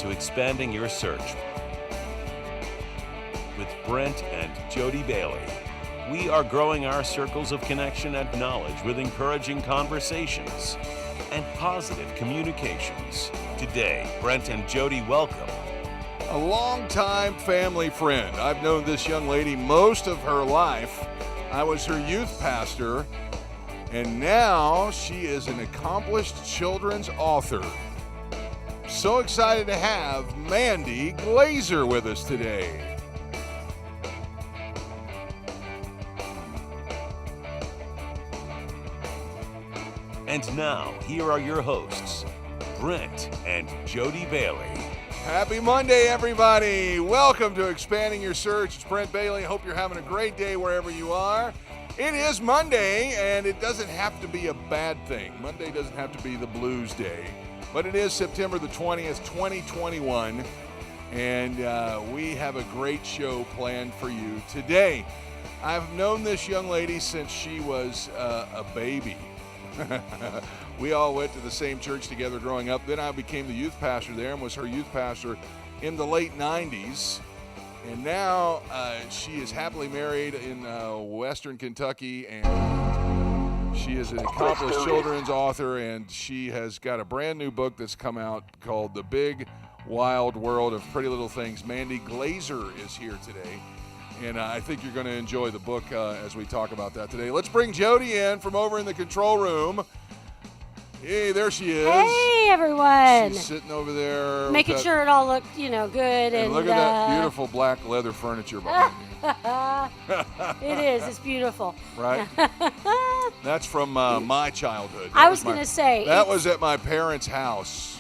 to Expanding Your Search with Brent and Jody Bailey. We are growing our circles of connection and knowledge with encouraging conversations and positive communications. Today, Brent and Jody welcome a longtime family friend. I've known this young lady most of her life. I was her youth pastor, and now she is an accomplished children's author. So excited to have Mandy Glaser with us today. And now, here are your hosts, Brent and Jody Bailey. Happy Monday, everybody. Welcome to Expanding Your Search. It's Brent Bailey. Hope you're having a great day wherever you are. It is Monday, and it doesn't have to be a bad thing. Monday doesn't have to be the blues day, but it is September the 20th, 2021, and we have a great show planned for you today. I've known this young lady since she was a baby. We all went to the same church together growing up. Then I became the youth pastor there and was her youth pastor in the late 90s. And now she is happily married in Western Kentucky, and she is an accomplished children's author, and she has got a brand new book that's come out called The Big Wild World of Pretty Little Things. Mandy Glaser is here today, and I think you're going to enjoy the book as we talk about that today. Let's bring Jody in from over in the control room. Hey, there she is. Hey, everyone. She's sitting over there. Making sure it all looked, good. And look at that beautiful black leather furniture behind you. It is. It's beautiful. Right? That's from my childhood. I was going to say. That was at my parents' house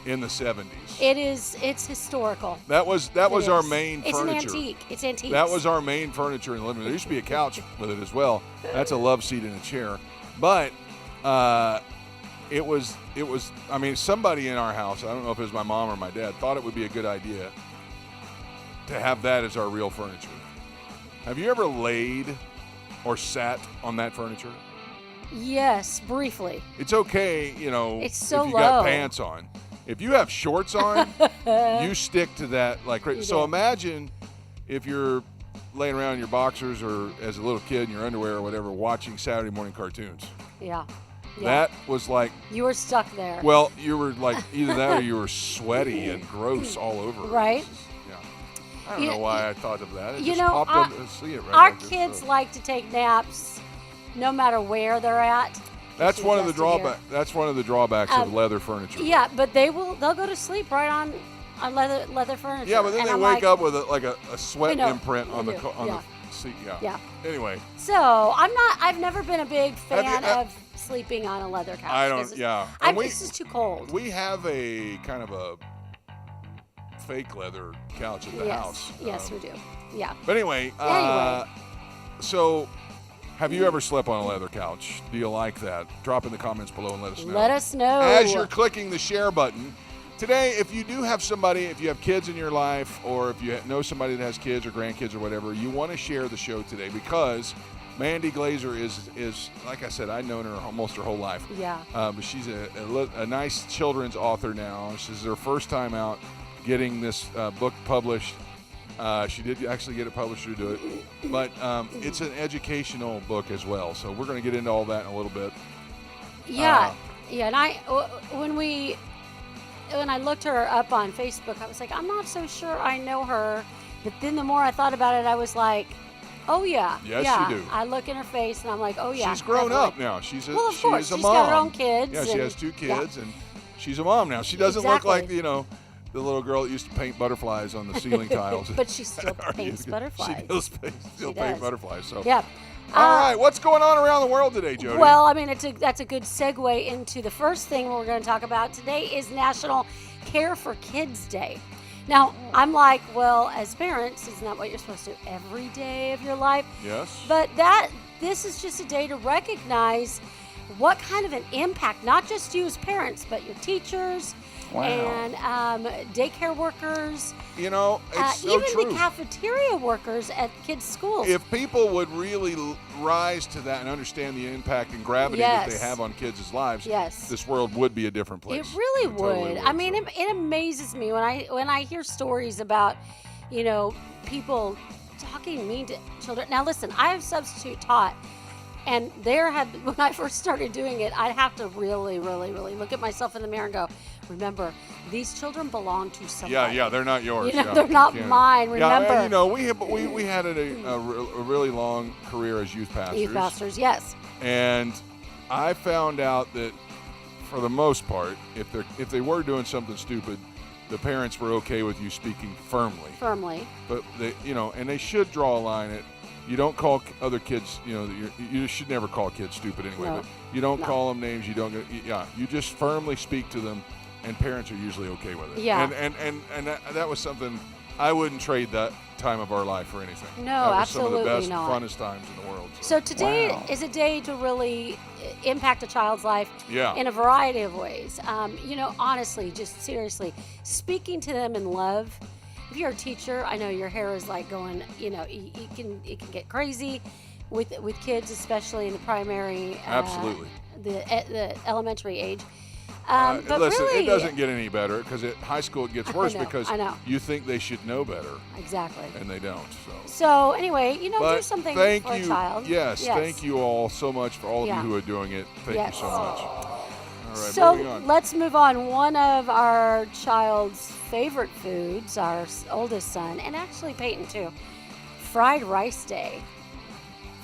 in the 70s. It's historical. That was our main furniture. It's an antique. It's antique. That was our main furniture in the living room. There used to be a couch with it as well. That's a love seat and a chair. But it was, somebody in our house, I don't know if it was my mom or my dad, thought it would be a good idea to have that as our real furniture. Have you ever laid or sat on that furniture? Yes, briefly. It's okay, it's so if you low. Got pants on. If you have shorts on, you stick to that like crazy. So imagine if you're laying around in your boxers or as a little kid in your underwear or whatever watching Saturday morning cartoons. Yeah. That was like... You were stuck there. Well, you were like either that or you were sweaty and gross all over. Right. I don't know why I thought of that. It just popped up to see it right our back kids like to take naps no matter where they're at. That's one of the drawbacks. That's one of the drawbacks of leather furniture. Yeah, but they'll go to sleep right on leather furniture. Yeah, but then they wake up with a sweat imprint on the seat. Yeah. Anyway. So I've never been a big fan of sleeping on a leather couch. I don't. Yeah. This is too cold. We have a kind of a fake leather couch at the house. Yes, we do. Yeah. But anyway. So, have you ever slept on a leather couch? Do you like that? Drop in the comments below and let us know. Let us know. As you're clicking the share button. Today, if you do have somebody, if you have kids in your life, or if you know somebody that has kids or grandkids or whatever, you want to share the show today because Mandy Glaser is like I said, I've known her almost her whole life. Yeah. But she's a nice children's author now. This is her first time out getting this book published. She did actually get a publisher to do it, but it's an educational book as well. So we're going to get into all that in a little bit. Yeah. And when I looked her up on Facebook, I was like, I'm not so sure I know her. But then the more I thought about it, I was like, oh, yeah. Yes, you do. I look in her face, and I'm like, oh, yeah. She's grown up now. She's a course. mom. She's got her own kids. Yeah, she has 2 kids, and she's a mom now. She doesn't look like, the little girl that used to paint butterflies on the ceiling tiles. But she still paints butterflies. She does still paint butterflies. So. Yeah. All right, what's going on around the world today, Jody? Well, that's a good segue into the first thing we're going to talk about today is National Care for Kids Day. Now, I'm like, well, as parents, isn't that what you're supposed to do every day of your life? Yes. But this is just a day to recognize what kind of an impact, not just you as parents, but your teachers Wow. And daycare workers. You know, it's so even true. the cafeteria workers at kids' schools. If people would really rise to that and understand the impact and gravity that they have on kids' lives, this world would be a different place. It really would. Totally would. I mean, it amazes me when I hear stories about, people talking mean to children. Now, listen, I have substitute taught, and when I first started doing it, I'd have to really, really, really look at myself in the mirror and go, remember, these children belong to somebody. Yeah, they're not yours. They're not mine. Remember. Yeah, we had a really long career as youth pastors. Youth pastors, yes. And I found out that for the most part, if they were doing something stupid, the parents were okay with you speaking firmly. But and they should draw a line at. You don't call other kids, you should never call kids stupid anyway. No. But you don't call them names. You just firmly speak to them, and parents are usually okay with it. Yeah. And that was something I wouldn't trade that time of our life for anything. No, that was absolutely some of the best, not. funnest times in the world. So today is a day to really impact a child's life in a variety of ways. Honestly, just seriously, speaking to them in love. If you're a teacher, I know your hair is like going, it can get crazy with kids, especially in the primary. Absolutely. The elementary age. But listen, really, it doesn't get any better because at high school it gets worse because I know. you think they should know better. Exactly. And they don't. So anyway, do something for a child. Yes, thank you all so much for all of you who are doing it. Thank you so much. All right, moving on. Let's move on. One of our child's favorite foods, our oldest son, and actually Peyton too, fried rice day.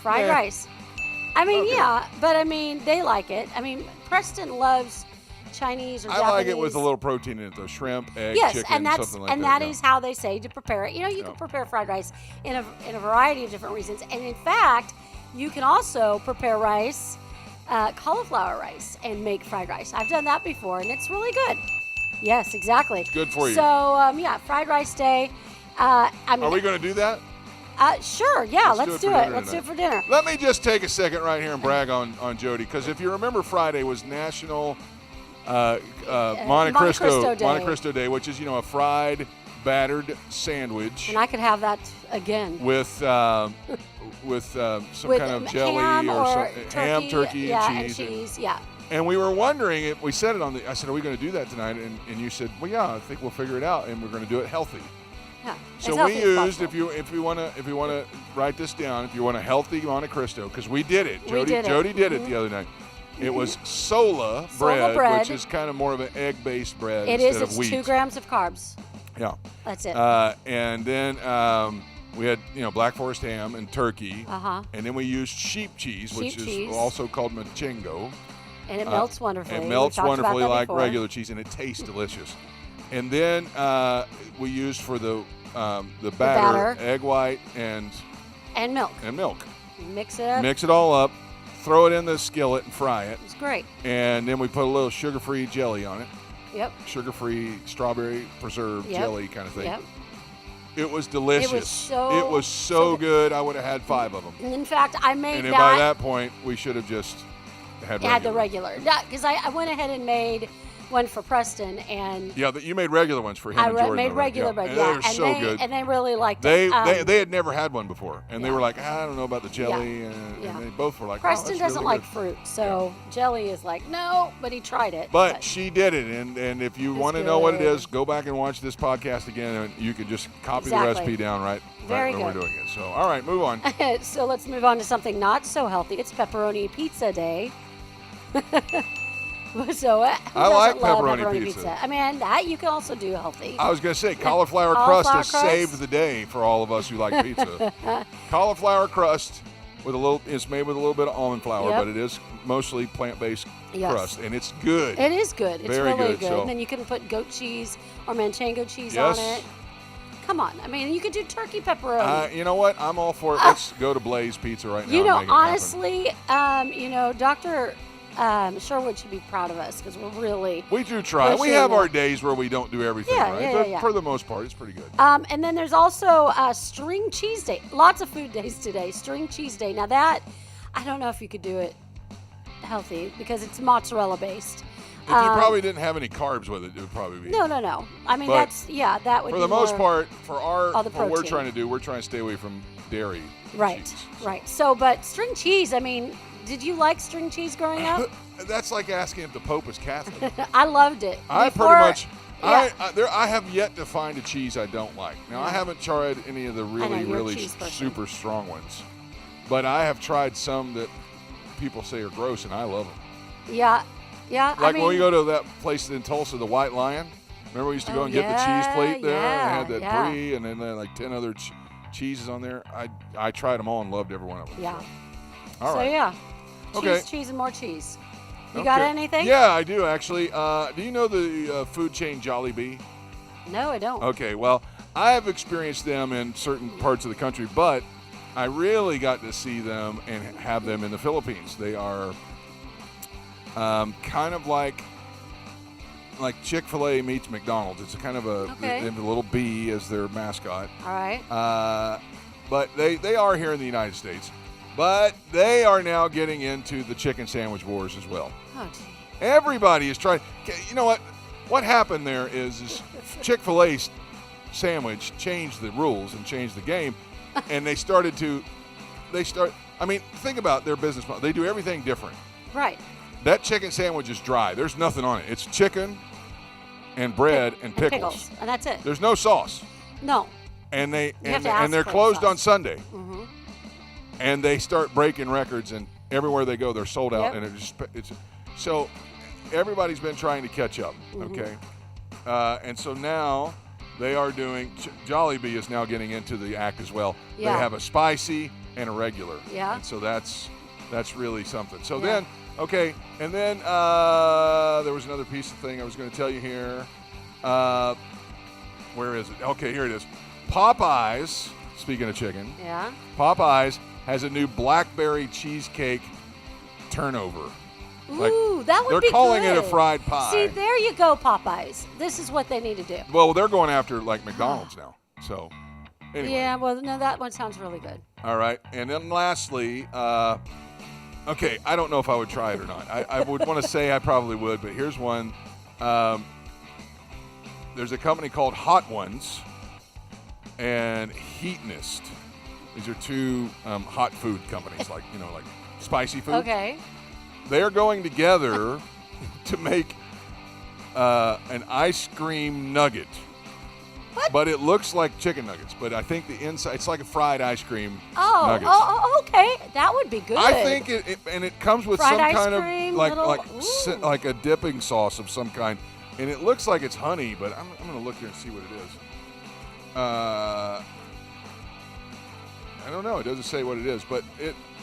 Fried rice. I mean, but they like it. I mean, Preston loves Chinese or Japanese. I like it with a little protein in it, though. Shrimp, egg, chicken, something like that. And that is how they say to prepare it. You can prepare fried rice in a variety of different reasons. And in fact, you can also prepare rice, cauliflower rice, and make fried rice. I've done that before, and it's really good. Yes, exactly. It's good for you. So, fried rice day. Are we going to do that? Sure, yeah, let's do it. Let's do it for dinner. Let me just take a second right here and brag on Jody, because if you remember, Friday was National Monte Cristo Day, which is a fried, battered sandwich. And I could have that again with some kind of jelly or ham, turkey, and cheese. And we were wondering if we said it I said, are we going to do that tonight? And you said, well, yeah, I think we'll figure it out, and we're going to do it healthy. Yeah, so we used, if you want to write this down, if you want a healthy Monte Cristo, because we did it. Jody did it the other night. It was sola bread, which is kind of more of an egg-based bread instead of wheat. It's 2 grams of carbs. Yeah. That's it. And then we had Black Forest ham and turkey. And then we used sheep cheese, which is also called machingo. And it melts wonderfully. It melts wonderfully like regular cheese, and it tastes delicious. And then we used for the batter, egg white and milk. Mix it up. Mix it all up. Throw it in the skillet and fry it. It's great. And then we put a little sugar-free jelly on it. Yep. Sugar-free strawberry preserved jelly kind of thing. Yep. It was delicious. It was so good. I would have had 5 of them. In fact, I made And by that point, we should have just had the regular. Because I went ahead and made one for Preston, and you made regular ones for him. And Jordan. I made regular bread, and they were so good, and they really liked it. They had never had one before, and they were like, I don't know about the jelly, and they both were like, Preston doesn't really like fruit, so jelly is like no, but he tried it. But she did it, and if you want to know what it is, go back and watch this podcast again, and you can just copy the recipe down right when we're doing it. So all right, move on. So let's move on to something not so healthy. It's Pepperoni Pizza Day. So I like pepperoni pizza. I mean, that you can also do healthy. I was going to say cauliflower crust has saved the day for all of us who like pizza. Cauliflower crust it's made with a little bit of almond flour, but it is mostly plant-based crust, and it's good. It is good. It's very really good. So, and then you can put goat cheese or manchego cheese on it. Come on. I mean, you could do turkey pepperoni. You know what? I'm all for it. Let's go to Blaze Pizza right now. And make honestly, Dr. Sherwood should be proud of us because we do try. We have our days where we don't do everything right, but for the most part, it's pretty good. And then there's also String Cheese Day. Lots of food days today. String Cheese Day. Now that, I don't know if you could do it healthy because it's mozzarella based. If you probably didn't have any carbs with it, it would probably be. No. I mean, But that would For be the most more- part, for all the what we're protein. trying to do, we're trying to stay away from dairy. Right, cheese. right. So, but string cheese, I mean, did you like string cheese growing up? That's like asking if the Pope is Catholic. I loved it. I Before- pretty much. yeah. I have yet to find a cheese I don't like. Now I haven't tried any of the know, really you're a really cheese person. super strong ones, but I have tried some that people say are gross, and I love them. Yeah. Like I mean, when we go to that place in Tulsa, the White Lion. Remember we used to go Oh, and get the cheese plate there, yeah, and they had that yeah. brie, and then they had like 10 other cheeses on there. I tried them all and loved every one of them. Yeah. All so right. yeah. Okay. Cheese, and more cheese. You got Okay. anything? Yeah, I do actually. Do you know the food chain Jollibee? No, I don't. Okay, well, I have experienced them in certain parts of the country, but I really got to see them and have them in the Philippines. They are kind of like Chick-fil-A meets McDonald's. It's a kind of a, Okay. they have a little bee as their mascot. All right. But they are here in the United States. But they are now getting into the chicken sandwich wars as well. Oh, gee. Everybody is trying. You know what? What happened there is Chick-fil-A's sandwich changed the rules and changed the game, and they started. I mean, think about their business model. They do everything different. Right. That chicken sandwich is dry. There's nothing on it. It's chicken and bread and pickles. And that's it. There's no sauce. No. And You have to ask they're for the closed sauce. on Sunday. Mm-hmm. And they start breaking records, and everywhere they go, they're sold out. Yep. And it's so everybody's been trying to catch up. Mm-hmm. Okay, and so now they are doing. Jollibee is now getting into the act as well. Yeah. They have a spicy and a regular. Yeah. And so that's really something. So Yeah. then, okay, and then there was another piece of thing I was going to tell you here. Where is it? Okay, here it is. Popeyes. Speaking of chicken. Yeah. Popeyes has a new blackberry cheesecake turnover. Ooh, that would They're be calling good. it a fried pie. See, there you go, Popeyes. This is what they need to do. Well, they're going after like McDonald's now. So, anyway. Yeah, well, no, that one sounds really good. All right. And then lastly, okay, I don't know if I would try it or not. I would want to say I probably would, but here's one. There's a company called Hot Ones and Heatnist. These are two hot food companies, like spicy food. Okay. They're going together to make an ice cream nugget. What? But it looks like chicken nuggets. But I think the inside, it's like a fried ice cream nuggets. Okay. That would be good. I think it comes with Fried some ice kind cream, of ooh. like a dipping sauce of some kind, and it looks like it's honey. But I'm going to look here and see what it is. I don't know. It doesn't say what it is, but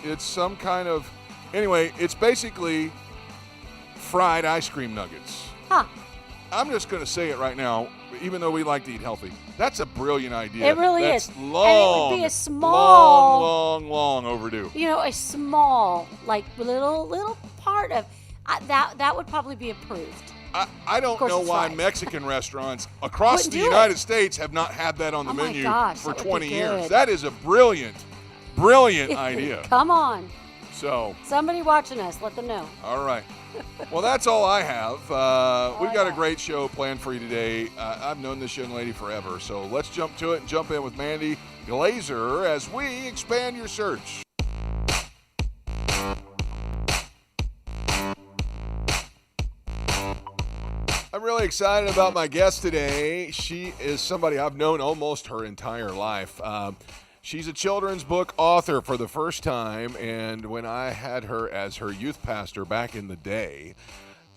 it's some kind of. Anyway, it's basically fried ice cream nuggets. Huh. I'm just going to say it right now, even though we like to eat healthy. That's a brilliant idea. It really That's is. Long, And it would be a small, long overdue. a small, like little part of that would probably be approved. I don't course know it's why fried. Mexican restaurants across Wouldn't the do it. United States have not had that on the Oh my menu gosh, for that would be 20 years. good. That is a brilliant idea. Come on. So, Somebody watching us, let them know. all right. Well, that's all I have. We've got a yeah. great show planned for you today. I've known this young lady forever, so let's jump to it and jump in with Mandy Glaser as we expand your search. I'm really excited about my guest today. She is somebody I've known almost her entire life. She's a children's book author for the first time, and when I had her as her youth pastor back in the day,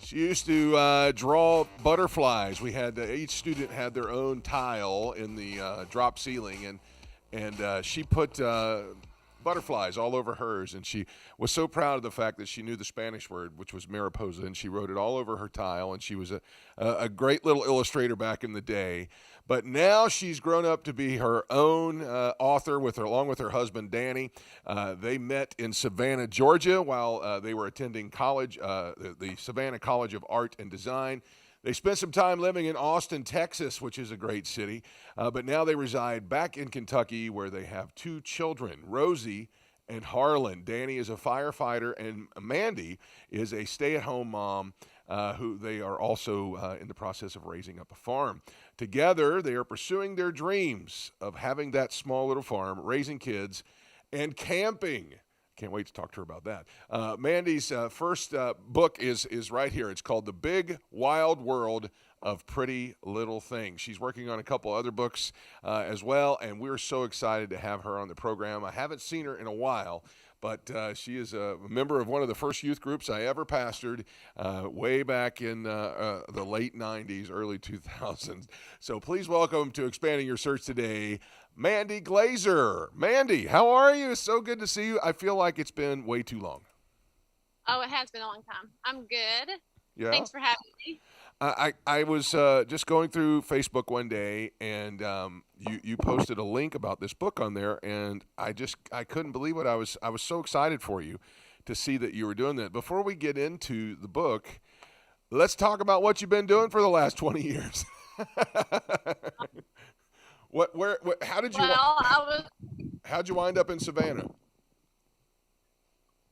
she used to draw butterflies. We had each student had their own tile in the drop ceiling, and she put butterflies all over hers, and she was so proud of the fact that she knew the Spanish word, which was mariposa, and she wrote it all over her tile, and she was a great little illustrator back in the day. But now she's grown up to be her own author along with her husband, Danny. They met in Savannah, Georgia, while they were attending college, the Savannah College of Art and Design. They spent some time living in Austin, Texas, which is a great city. But now they reside back in Kentucky, where they have two children, Rosie and Harlan. Danny is a firefighter, and Mandy is a stay-at-home mom. who they are also in the process of raising up a farm. Together, they are pursuing their dreams of having that small little farm, raising kids, and camping. Can't wait to talk to her about that. Mandy's first book is right here. It's called The Big Wild World of Pretty Little Things. She's working on a couple other books as well, and we're so excited to have her on the program. I haven't seen her in a while, but she is a member of one of the first youth groups I ever pastored way back in the late 90s, early 2000s. So please welcome to Expanding Your Search today, Mandy Glaser. Mandy, how are you? It's so good to see you. I feel like it's been way too long. Oh, it has been a long time. I'm good. Yeah. Thanks for having me. I was just going through Facebook one day, and you posted a link about this book on there, and I couldn't believe it. I was so excited for you to see that you were doing that. Before we get into the book, let's talk about what you've been doing for the last 20 years. How did you? Well, how'd you wind up in Savannah?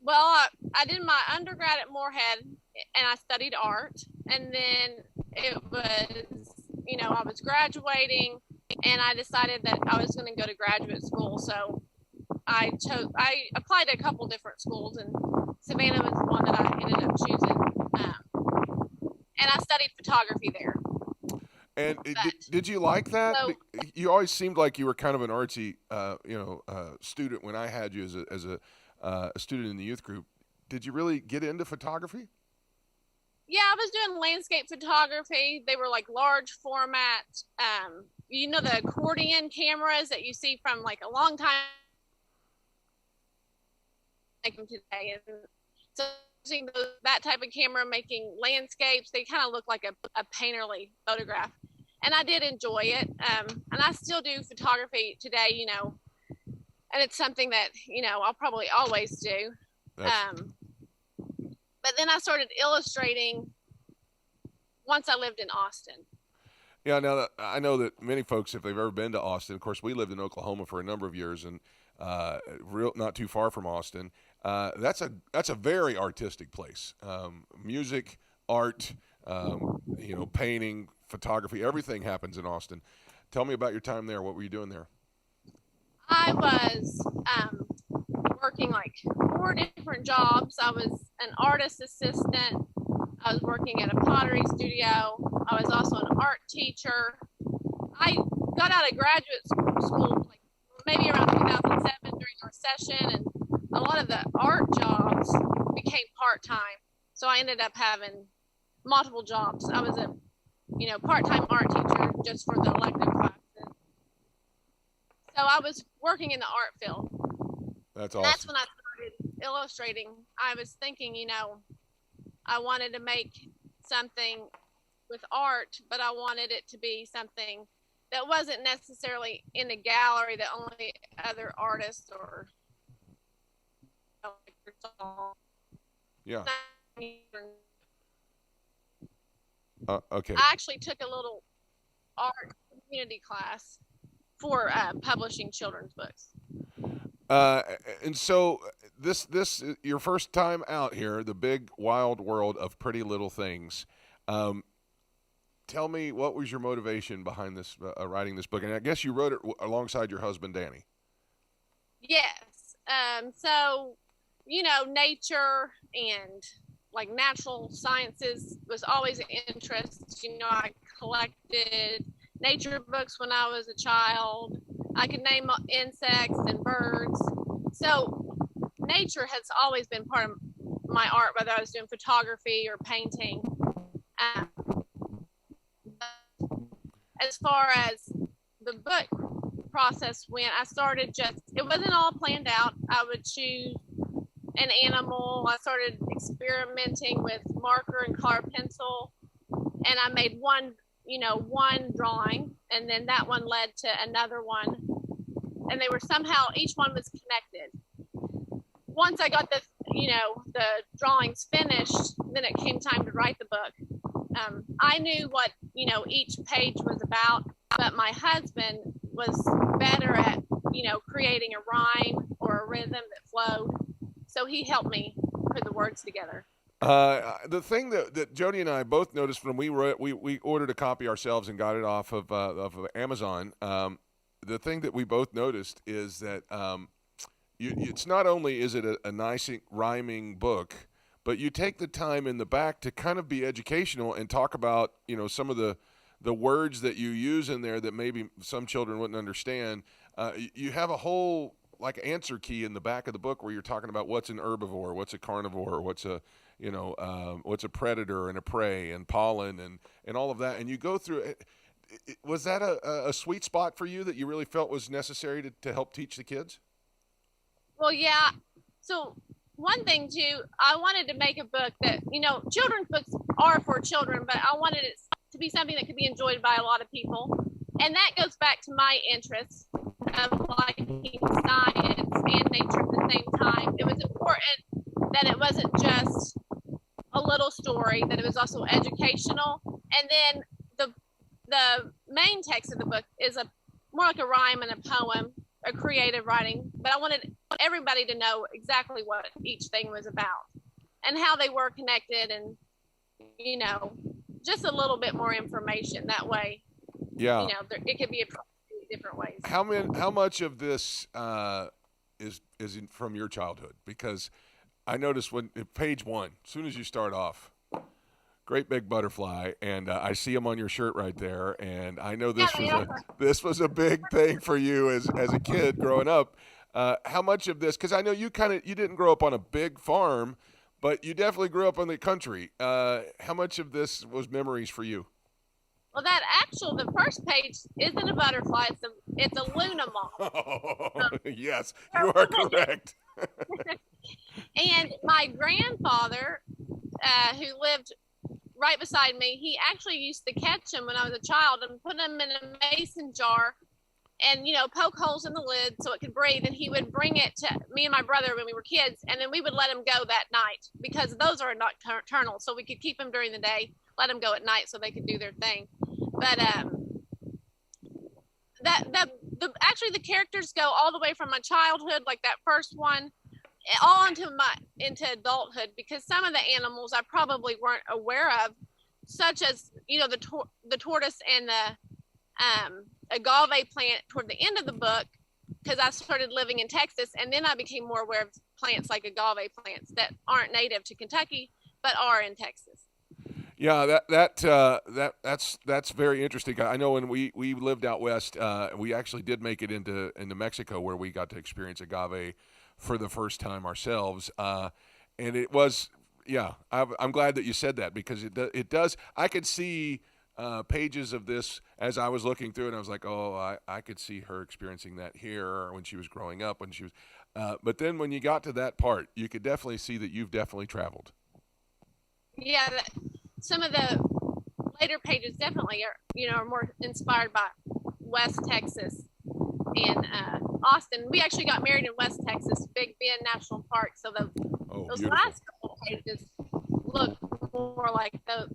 Well, I did my undergrad at Moorhead, and I studied art. And then it was, I was graduating, and I decided that I was going to go to graduate school. So I applied to a couple different schools, and Savannah was the one that I ended up choosing. And I studied photography there. And did you like that? So, you always seemed like you were kind of an artsy, student when I had you as a student in the youth group. Did you really get into photography? yeah, I was doing landscape photography. They were like large format, the accordion cameras that you see from like a long time like today. And so using that type of camera, making landscapes, they kind of look like a painterly photograph. And I did enjoy it. And I still do photography today, and it's something that, I'll probably always do. But then I started illustrating once I lived in Austin. Yeah, now I know that many folks, if they've ever been to Austin, of course, we lived in Oklahoma for a number of years, and not too far from Austin. That's a very artistic place. Music, art, painting, photography, everything happens in Austin. Tell me about your time there. What were you doing there? I was working like 4 different jobs. I was an artist assistant. I was working at a pottery studio. I was also an art teacher. I got out of graduate school like maybe around 2007 during the recession, and a lot of the art jobs became part-time. So I ended up having multiple jobs. I was a part-time art teacher just for the elective classes. So I was working in the art field. That's awesome. That's when I started illustrating. I was thinking, I wanted to make something with art, but I wanted it to be something that wasn't necessarily in a gallery that only other artists or yeah. Okay. I actually took a little art community class for publishing children's books. And so this your first time out here, the big wild world of Pretty Little Things. Tell me, what was your motivation behind this writing this book? And I guess you wrote it alongside your husband, Danny. Yes. So, nature and like natural sciences was always an interest. I collected nature books when I was a child. I could name insects and birds. So nature has always been part of my art, whether I was doing photography or painting. As far as the book process went, I started it wasn't all planned out. I would choose an animal. I started experimenting with marker and color pencil, and I made one drawing, and then that one led to another one, and they were somehow, each one was connected. Once I got the drawings finished, then it came time to write the book. I knew what, each page was about, but my husband was better at, creating a rhyme or a rhythm that flowed. So he helped me put the words together. The thing that Jody and I both noticed when we ordered a copy ourselves and got it off of Amazon. The thing that we both noticed is that it's not only is it a nice rhyming book, but you take the time in the back to kind of be educational and talk about some of the words that you use in there that maybe some children wouldn't understand. You have a whole answer key in the back of the book where you're talking about what's an herbivore, what's a carnivore, what's a what's a predator and a prey and pollen and all of that. And you go through it. Was that a sweet spot for you that you really felt was necessary to help teach the kids? Well, yeah. So one thing too, I wanted to make a book that, children's books are for children, but I wanted it to be something that could be enjoyed by a lot of people. And that goes back to my interests of liking science and nature at the same time. It was important that it wasn't just a little story, that it was also educational. And then the main text of the book is more like a rhyme and a poem, a creative writing. But I wanted everybody to know exactly what each thing was about and how they were connected, and just a little bit more information. That way, it could be approached in different ways. How much of this is from your childhood? Because I noticed page 1, as soon as you start off, great big butterfly, and I see them on your shirt right there, and I know this was a big thing for you as a kid growing up. How much of this? Because I know you didn't grow up on a big farm, but you definitely grew up in the country. How much of this was memories for you? Well, the first page isn't a butterfly; it's a Luna moth. Yes, you are correct. And my grandfather, who lived right beside me, he actually used to catch them when I was a child and put them in a mason jar and, poke holes in the lid so it could breathe. And he would bring it to me and my brother when we were kids. And then we would let him go that night because those are nocturnal. So we could keep them during the day, let them go at night so they could do their thing. But actually the characters go all the way from my childhood, like that first one, all into adulthood, because some of the animals I probably weren't aware of, such as the tortoise and the agave plant toward the end of the book, because I started living in Texas, and then I became more aware of plants like agave plants that aren't native to Kentucky but are in Texas. Yeah, that's very interesting. I know when we lived out west, we actually did make it into Mexico, where we got to experience agave for the first time ourselves, and it was, I'm glad that you said that, because it does. I could see pages of this as I was looking through it, and I was like, oh, I could see her experiencing that here when she was growing up, when she was. But then when you got to that part, you could definitely see that you've definitely traveled. Yeah, some of the later pages definitely are more inspired by West Texas and Austin. We actually got married in West Texas, Big Bend National Park. So those beautiful. last couple of pages look more like those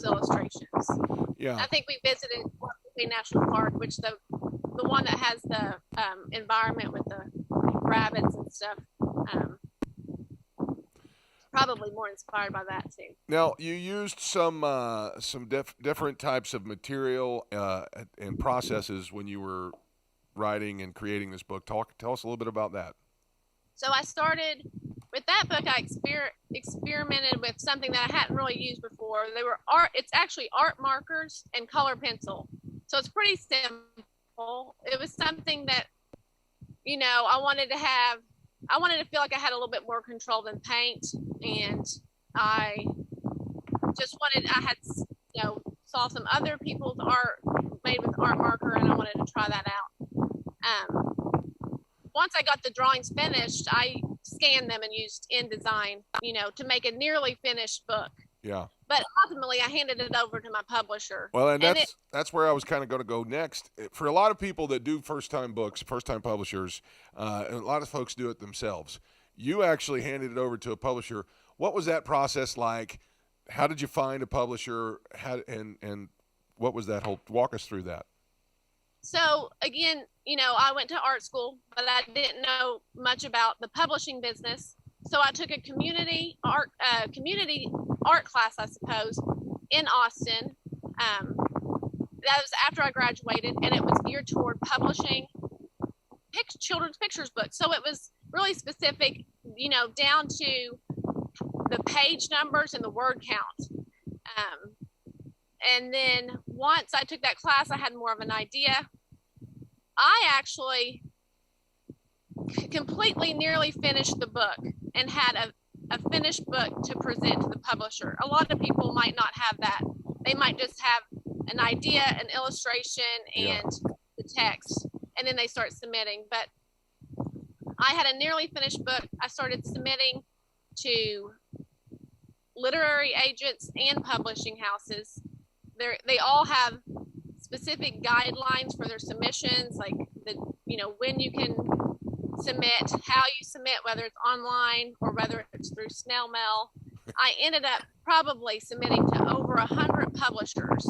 illustrations. Yeah, I think we visited Big Bend National Park, which the one that has the environment with the rabbits and stuff. Probably more inspired by that too. Now, you used some different types of material and processes when you were writing and creating this book. Tell us a little bit about that. So I started with that book. I experimented with something that I hadn't really used before. They were art. It's actually art markers and color pencil. So it's pretty simple. It was something that I wanted to feel like I had a little bit more control than paint, and I had saw some other people's art made with art marker, and I wanted to try that out. Once I got the drawings finished, I scanned them and used InDesign, to make a nearly finished book. Yeah. But ultimately, I handed it over to my publisher. Well, and that's where I was kind of going to go next. For a lot of people that do first-time books, first-time publishers, and a lot of folks do it themselves. You actually handed it over to a publisher. What was that process like? How did you find a publisher? And what was that whole? Walk us through that. So again, I went to art school, but I didn't know much about the publishing business. So I took a community art class, I suppose, in Austin. That was after I graduated, and it was geared toward publishing children's pictures books. So it was really specific, down to the page numbers and the word count. And then once I took that class, I had more of an idea. I actually completely nearly finished the book and had a finished book to present to the publisher. A lot of people might not have that. They might just have an idea, an illustration, and the text, and then they start submitting. But I had a nearly finished book. I started submitting to literary agents and publishing houses. They all have specific guidelines for their submissions, like when you can submit, how you submit, whether it's online or whether it's through snail mail. I ended up probably submitting to over 100 publishers.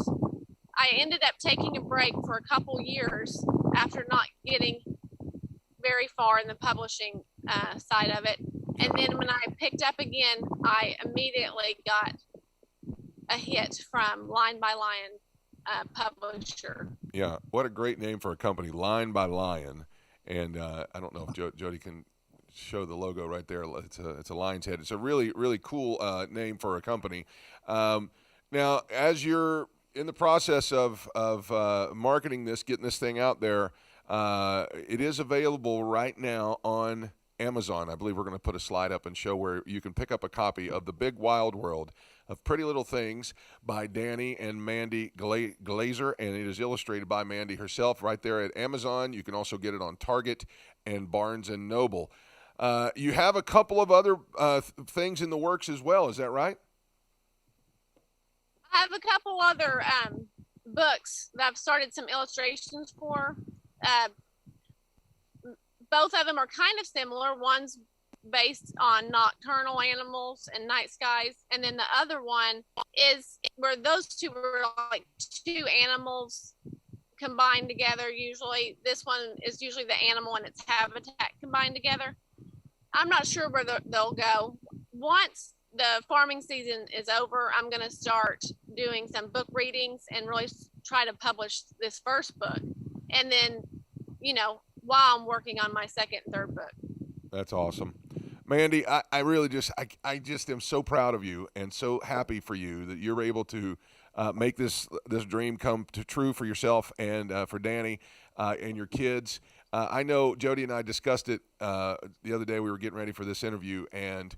I ended up taking a break for a couple years after not getting very far in the publishing side of it. And then when I picked up again, I immediately got a hit from Line by Lion publisher. Yeah, what a great name for a company, Line by Lion. And I don't know if Jody can show the logo right there. It's a lion's head. It's a really, really cool name for a company. Now, as you're in the process of marketing this, getting this thing out there, it is available right now on Amazon. I believe we're going to put a slide up and show where you can pick up a copy of The Big Wild World of Pretty Little Things by Danny and Mandy Glaser, and it is illustrated by Mandy herself right there at Amazon. You can also get it on Target and Barnes & Noble. You have a couple of other things in the works as well, is that right? I have a couple other books that I've started some illustrations for. Both of them are kind of similar. One's based on nocturnal animals and night skies, and then the other one is where those two were like two animals combined together. Usually this one is usually the animal and its habitat combined together. I'm not sure where they'll go. Once the farming season is over, I'm going to start doing some book readings and really try to publish this first book, and then while I'm working on my second and third book. That's awesome. Mandy, I really just am so proud of you and so happy for you that you're able to make this dream come true for yourself and for Danny and your kids. I know Jody and I discussed it the other day. We were getting ready for this interview, and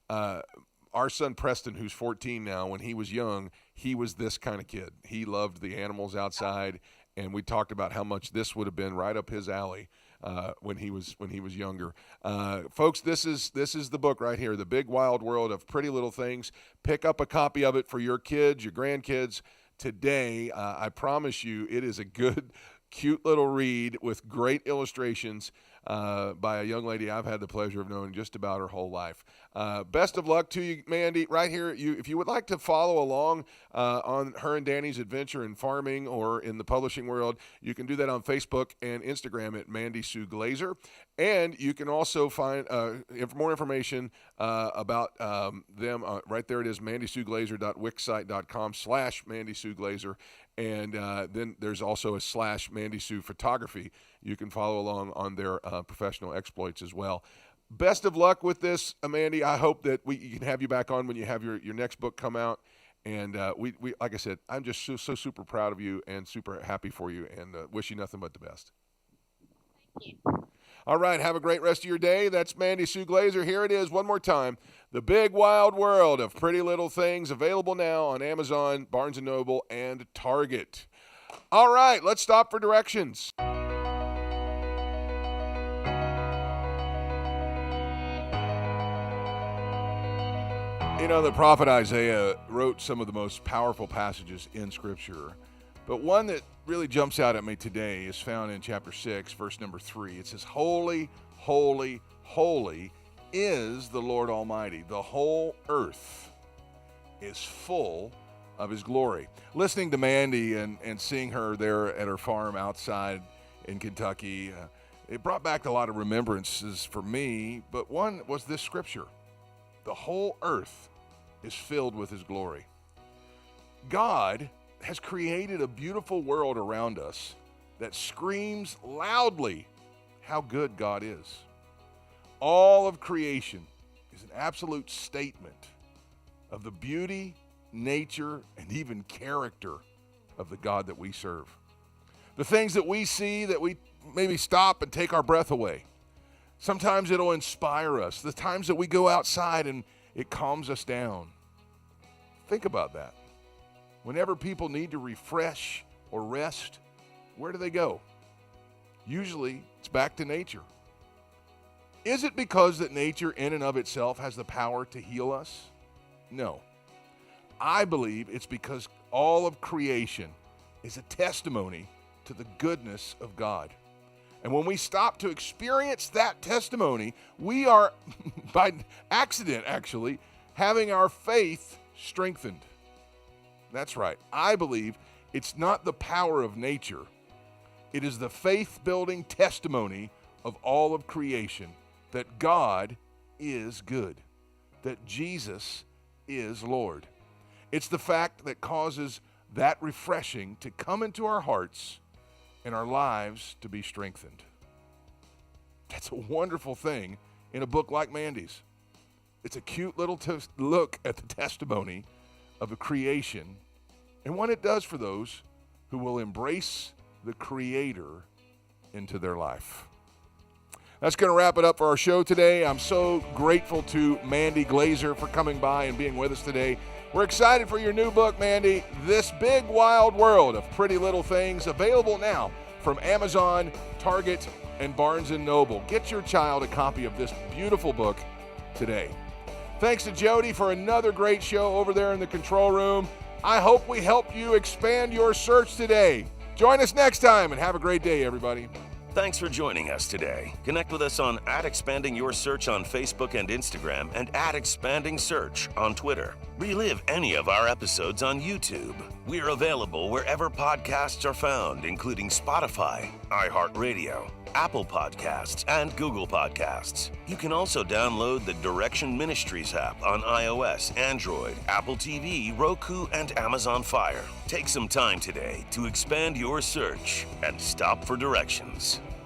our son Preston, who's 14 now, when he was young, he was this kind of kid. He loved the animals outside, and we talked about how much this would have been right up his alley when he was younger. Folks, this is the book right here, The Big Wild World of Pretty Little Things. Pick up a copy of it for your kids, your grandkids today. I promise you, it is a good, cute little read with great illustrations by a young lady I've had the pleasure of knowing just about her whole life. Best of luck to you, Mandy. Right here, if you would like to follow along on her and Danny's adventure in farming or in the publishing world, you can do that on Facebook and Instagram at Mandy Sue Glaser. And you can also find more information about them. Right there it is, mandysueglaser.wixsite.com/Mandy Sue Glaser. And then there's also a /Mandy Sue Photography. You can follow along on their professional exploits as well. Best of luck with this, Mandy. I hope that we can have you back on when you have your next book come out. And we like I said, I'm just so super proud of you and super happy for you, and wish you nothing but the best. Thank you. All right, have a great rest of your day. That's Mandy Sue Glaser. Here it is one more time. The Big Wild World of Pretty Little Things, available now on Amazon, Barnes & Noble, and Target. All right, let's stop for directions. The prophet Isaiah wrote some of the most powerful passages in Scripture, but one that really jumps out at me today is found in chapter 6, verse number 3. It says, "Holy, holy, holy is the Lord Almighty. The whole earth is full of His glory." Listening to Mandy and seeing her there at her farm outside in Kentucky, it brought back a lot of remembrances for me, but one was this scripture. the whole earth is filled with his glory. God has created a beautiful world around us that screams loudly how good God is. All of creation is an absolute statement of the beauty, nature, and even character of the God that we serve. The things that we see that we maybe stop and take our breath away. Sometimes it'll inspire us. The times that we go outside and it calms us down. Think about that. Whenever people need to refresh or rest, where do they go? Usually it's back to nature. Is it because that nature in and of itself has the power to heal us? No. I believe it's because all of creation is a testimony to the goodness of God. And when we stop to experience that testimony, we are, by accident actually, having our faith strengthened. That's right. I believe it's not the power of nature. It is the faith-building testimony of all of creation that God is good, that Jesus is Lord. It's the fact that causes that refreshing to come into our hearts and our lives to be strengthened. That's a wonderful thing in a book like Mandy's. It's a cute little look at the testimony of a creation and what it does for those who will embrace the Creator into their life. That's going to wrap it up for our show today. I'm so grateful to Mandy Glaser for coming by and being with us today. We're excited for your new book, Mandy, This Big Wild World of Pretty Little Things, available now from Amazon, Target, and Barnes & Noble. Get your child a copy of this beautiful book today. Thanks to Jody for another great show over there in the control room. I hope we helped you expand your search today. Join us next time and have a great day, everybody. Thanks for joining us today. Connect with us on @ExpandingYourSearch on Facebook and Instagram and @ExpandingSearch on Twitter. Relive any of our episodes on YouTube. We're available wherever podcasts are found, including Spotify, iHeartRadio, Apple Podcasts, and Google Podcasts. You can also download the Direction Ministries app on iOS, Android, Apple TV, Roku, and Amazon Fire. Take some time today to expand your search and stop for directions.